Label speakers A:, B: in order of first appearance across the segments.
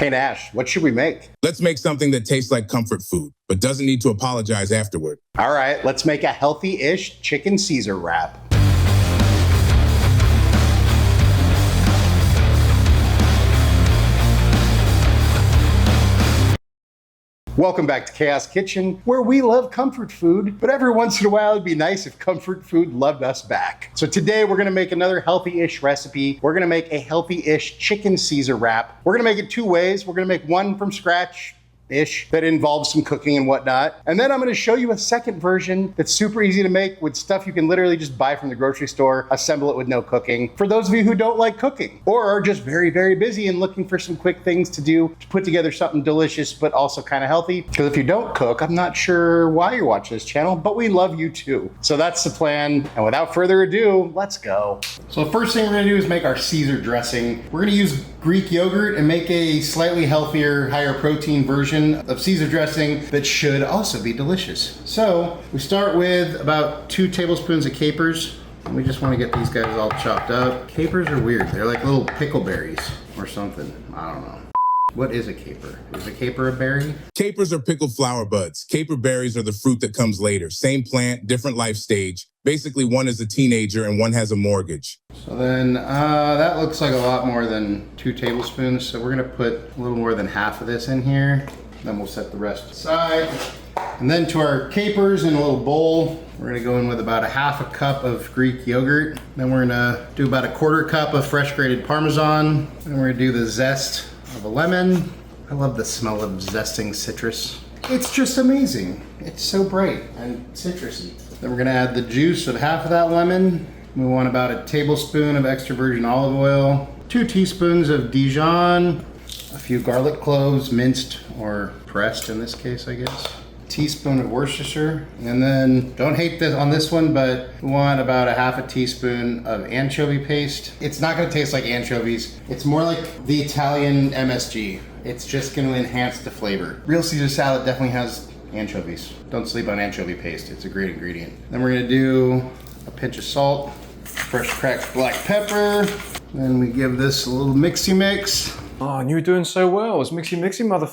A: Hey Nash, what should we make?
B: Let's make something that tastes like comfort food, but doesn't need to apologize afterward.
A: All right, let's make a healthy-ish chicken Caesar wrap. Welcome back to Chaos Kitchen, where we love comfort food, but every once in a while it'd be nice if comfort food loved us back. So today we're gonna make another healthy-ish recipe. We're gonna make a healthy-ish chicken Caesar wrap. We're gonna make it two ways. We're gonna make one from scratch that involves some cooking and whatnot. And then I'm gonna show you a second version that's super easy to make with stuff you can literally just buy from the grocery store, assemble it with no cooking. For those of you who don't like cooking or are just very, very busy and looking for some quick things to do to put together something delicious but also kind of healthy. Because if you don't cook, I'm not sure why you're watching this channel, but we love you too. So that's the plan. And without further ado, let's go. So the first thing we're gonna do is make our Caesar dressing. We're gonna use Greek yogurt and make a slightly healthier, higher protein version of Caesar dressing that should also be delicious. So we start with about 2 tablespoons of capers. And we just want to get these guys all chopped up. Capers are weird. They're like little pickle berries or something. I don't know. What is a caper? Is a caper a berry?
B: Capers are pickled flower buds. Caper berries are the fruit that comes later. Same plant, different life stage. Basically, one is a teenager and one has a mortgage.
A: So then that looks like a lot more than 2 tablespoons. So we're gonna put a little more than half of this in here. Then we'll set the rest aside. And then to our capers in a little bowl, we're gonna go in with about a half a cup of Greek yogurt. Then we're gonna do about a 1/4 cup of fresh grated Parmesan. And we're gonna do the zest of a lemon. I love the smell of zesting citrus. It's just amazing. It's so bright and citrusy. Then we're gonna add the juice of half of that lemon. We want about a tablespoon of extra virgin olive oil, 2 teaspoons of Dijon, a few garlic cloves, minced or pressed in this case, I guess. A teaspoon of Worcestershire. And then, don't hate this on this one, but we want about a half a teaspoon of anchovy paste. It's not gonna taste like anchovies. It's more like the Italian MSG. It's just gonna enhance the flavor. Real Caesar salad definitely has anchovies. Don't sleep on anchovy paste, it's a great ingredient. Then we're gonna do a pinch of salt, fresh cracked black pepper. Then we give this a little mixy mix.
C: Oh, and you were doing so well. It was mixy, mother.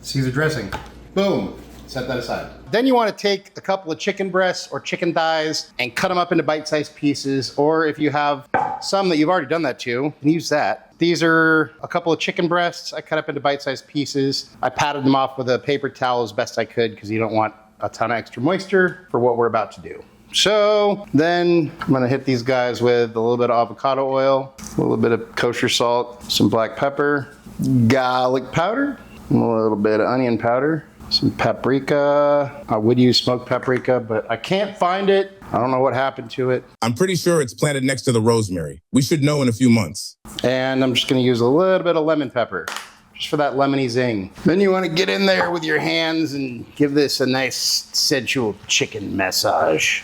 A: Caesar dressing. Boom. Set that aside. Then you want to take a couple of chicken breasts or chicken thighs and cut them up into bite-sized pieces. Or if you have some that you've already done that to, you can use that. These are a couple of chicken breasts I cut up into bite-sized pieces. I patted them off with a paper towel as best I could because you don't want a ton of extra moisture for what we're about to do. So then I'm gonna hit these guys with a little bit of avocado oil, a little bit of kosher salt, some black pepper, garlic powder, a little bit of onion powder, some paprika. I would use smoked paprika, but I can't find it. I don't know what happened to it.
B: I'm pretty sure it's planted next to the rosemary. We should know in a few months.
A: And I'm just gonna use a little bit of lemon pepper, just for that lemony zing. Then you wanna get in there with your hands and give this a nice sensual chicken massage.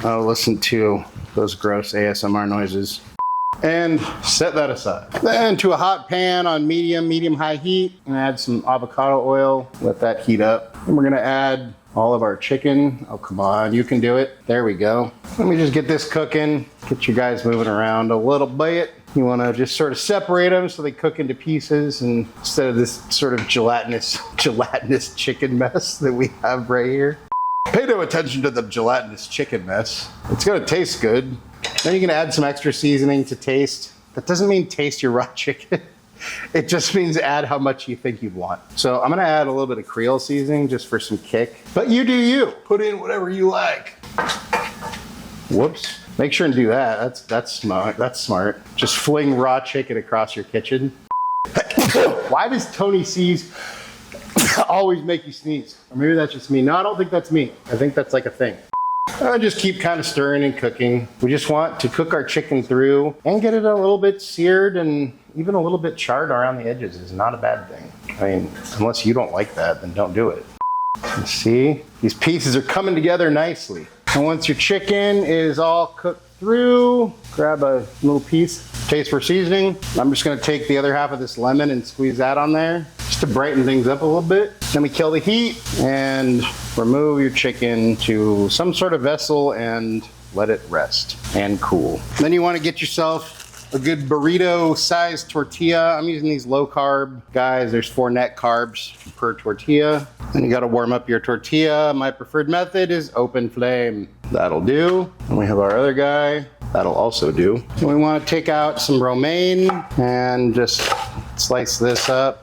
A: Oh, listen to those gross ASMR noises. And set that aside. Then to a hot pan on medium-high heat, and add some avocado oil. Let that heat up. And we're gonna add all of our chicken. Oh, come on, you can do it. There we go. Let me just get this cooking. Get you guys moving around a little bit. You wanna just sort of separate them so they cook into pieces, and instead of this sort of gelatinous chicken mess that we have right here. Pay no attention to the gelatinous chicken mess. It's gonna taste good. Then you can add some extra seasoning to taste. That doesn't mean taste your raw chicken. It just means add how much you think you'd want. So I'm gonna add a little bit of Creole seasoning just for some kick. But you do you. Put in whatever you like. Whoops. Make sure and do that. That's smart. That's smart. Just fling raw chicken across your kitchen. Why does Tony C's always make you sneeze? Or maybe that's just me. No, I don't think that's me. I think that's like a thing. I just keep kind of stirring and cooking. We just want to cook our chicken through and get it a little bit seared, and even a little bit charred around the edges is not a bad thing. I mean, unless you don't like that, then don't do it. And see, these pieces are coming together nicely. And once your chicken is all cooked through, grab a little piece, taste for seasoning. I'm just gonna take the other half of this lemon and squeeze that on there, just to brighten things up a little bit. Then we kill the heat and remove your chicken to some sort of vessel and let it rest and cool. Then you wanna get yourself a good burrito-sized tortilla. I'm using these low-carb guys. There's 4 net carbs per tortilla. Then you gotta warm up your tortilla. My preferred method is open flame. That'll do. And we have our other guy. That'll also do. And we wanna take out some romaine and just slice this up.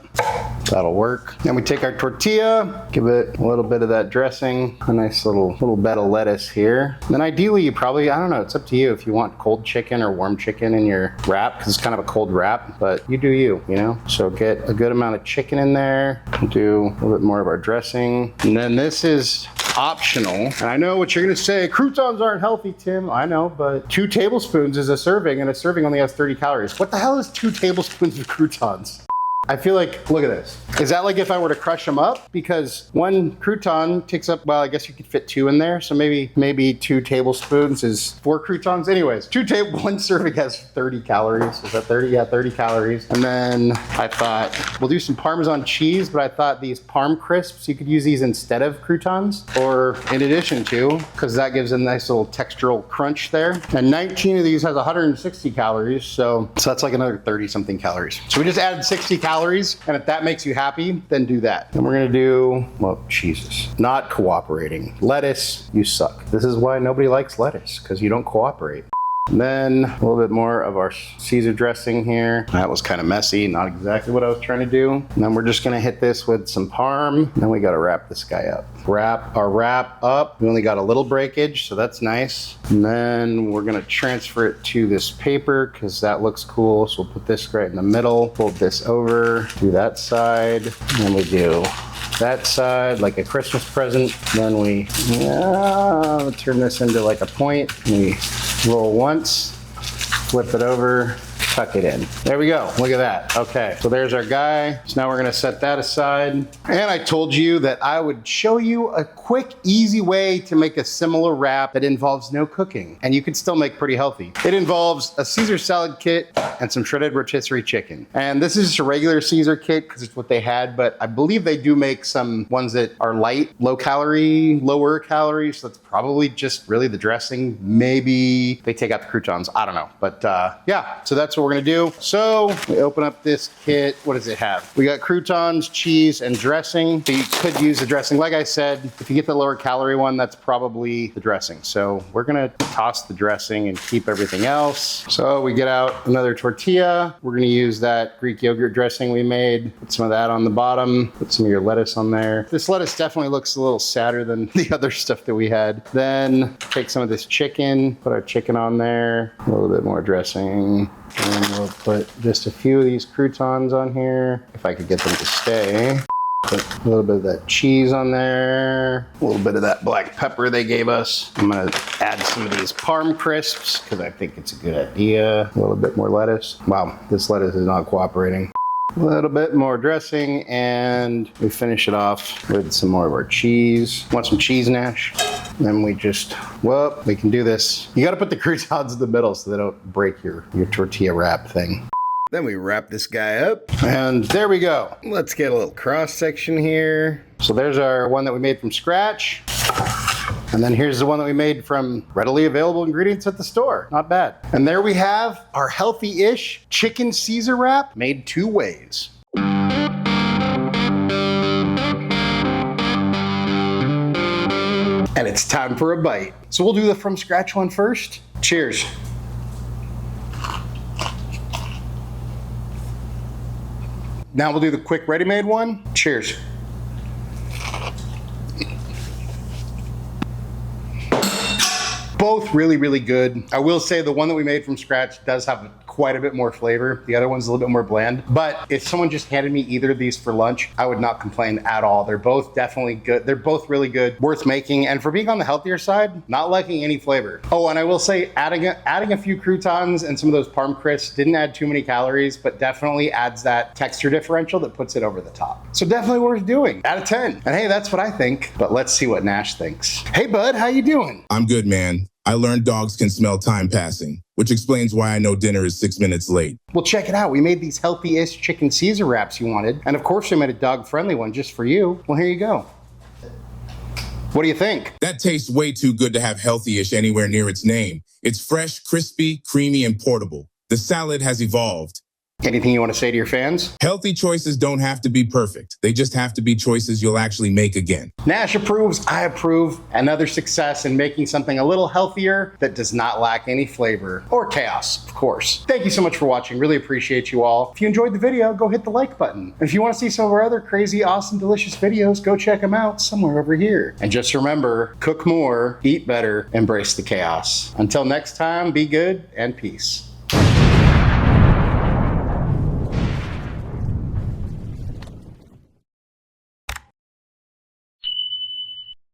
A: That'll work. Then we take our tortilla, give it a little bit of that dressing, a nice little bed of lettuce here. Then ideally you probably, I don't know, it's up to you if you want cold chicken or warm chicken in your wrap, because it's kind of a cold wrap, but you do you, you know? So get a good amount of chicken in there, do a little bit more of our dressing. And then this is optional. And I know what you're gonna say, croutons aren't healthy, Tim. I know, but 2 tablespoons is a serving, and a serving only has 30 calories. What the hell is 2 tablespoons of croutons? I feel like, look at this. Is that like if I were to crush them up? Because 1 crouton takes up, well, I guess you could fit 2 in there. So maybe 2 tablespoons is 4 croutons. Anyways, 1 serving has 30 calories. Is that 30? Yeah, 30 calories. And then I thought, we'll do some Parmesan cheese, but I thought these Parm crisps, you could use these instead of croutons or in addition to, because that gives a nice little textural crunch there. And 19 of these has 160 calories. So that's like another 30 something calories. So we just added 60 calories. And if that makes you happy, then do that. And we're gonna do, well, Jesus, not cooperating. Lettuce, you suck. This is why nobody likes lettuce, because you don't cooperate. And then a little bit more of our Caesar dressing here. That was kind of messy, not exactly what I was trying to do. And then we're just gonna hit this with some parm. Then we gotta wrap this guy up. Wrap our wrap up. We only got a little breakage, so that's nice. And then we're gonna transfer it to this paper because that looks cool. So we'll put this right in the middle, fold this over, do that side, and then we do that side like a Christmas present. Then we turn this into like a point. We roll once, flip it over, tuck it in. There we go. Look at that. Okay, so there's our guy. So now we're gonna set that aside. And I told you that I would show you a quick, easy way to make a similar wrap that involves no cooking, and you can still make pretty healthy. It involves a Caesar salad kit and some shredded rotisserie chicken. And this is just a regular Caesar kit because it's what they had, but I believe they do make some ones that are light, low calorie, lower calories. So that's probably just really the dressing. Maybe they take out the croutons. I don't know. But yeah, so that's what we're gonna do. So we open up this kit. What does it have? We got croutons, cheese, and dressing. So you could use the dressing. Like I said, if you get the lower calorie one, that's probably the dressing. So we're gonna toss the dressing and keep everything else. So we get out another tortilla. We're gonna use that Greek yogurt dressing we made. Put some of that on the bottom. Put some of your lettuce on there. This lettuce definitely looks a little sadder than the other stuff that we had. Then take some of this chicken, put our chicken on there. A little bit more dressing. And we'll put just a few of these croutons on here, if I could get them to stay. Put a little bit of that cheese on there, a little bit of that black pepper they gave us. I'm gonna add some of these Parm crisps because I think it's a good idea. A little bit more lettuce. Wow, this lettuce is not cooperating. A little bit more dressing, and we finish it off with some more of our cheese. Want some cheese, Nash? Then we just, well, we can do this. You gotta put the croutons in the middle so they don't break your tortilla wrap thing. Then we wrap this guy up, and there we go. Let's get a little cross section here. So there's our one that we made from scratch. And then here's the one that we made from readily available ingredients at the store. Not bad. And there we have our healthy-ish chicken Caesar wrap made 2 ways. And it's time for a bite. So we'll do the from scratch one first. Cheers. Now we'll do the quick ready-made one. Cheers. Both really, really good. I will say the one that we made from scratch does have quite a bit more flavor. The other one's a little bit more bland. But if someone just handed me either of these for lunch, I would not complain at all. They're both definitely good. They're both really good, worth making. And for being on the healthier side, not lacking any flavor. Oh, and I will say adding a few croutons and some of those Parm crisps didn't add too many calories, but definitely adds that texture differential that puts it over the top. So definitely worth doing. Out of 10. And hey, that's what I think. But let's see what Nash thinks. Hey, bud, how you doing?
B: I'm good, man. I learned dogs can smell time passing, which explains why I know dinner is 6 minutes late.
A: Well, check it out. We made these healthy-ish chicken Caesar wraps you wanted. And of course, we made a dog-friendly one just for you. Well, here you go. What do you think?
B: That tastes way too good to have healthy-ish anywhere near its name. It's fresh, crispy, creamy, and portable. The salad has evolved.
A: Anything you want to say to your fans?
B: Healthy choices don't have to be perfect. They just have to be choices you'll actually make again.
A: Nash approves, I approve. Another success in making something a little healthier that does not lack any flavor or chaos, of course. Thank you so much for watching. Really appreciate you all. If you enjoyed the video, go hit the like button. And if you want to see some of our other crazy, awesome, delicious videos, go check them out somewhere over here. And just remember, cook more, eat better, embrace the chaos. Until next time, be good and peace.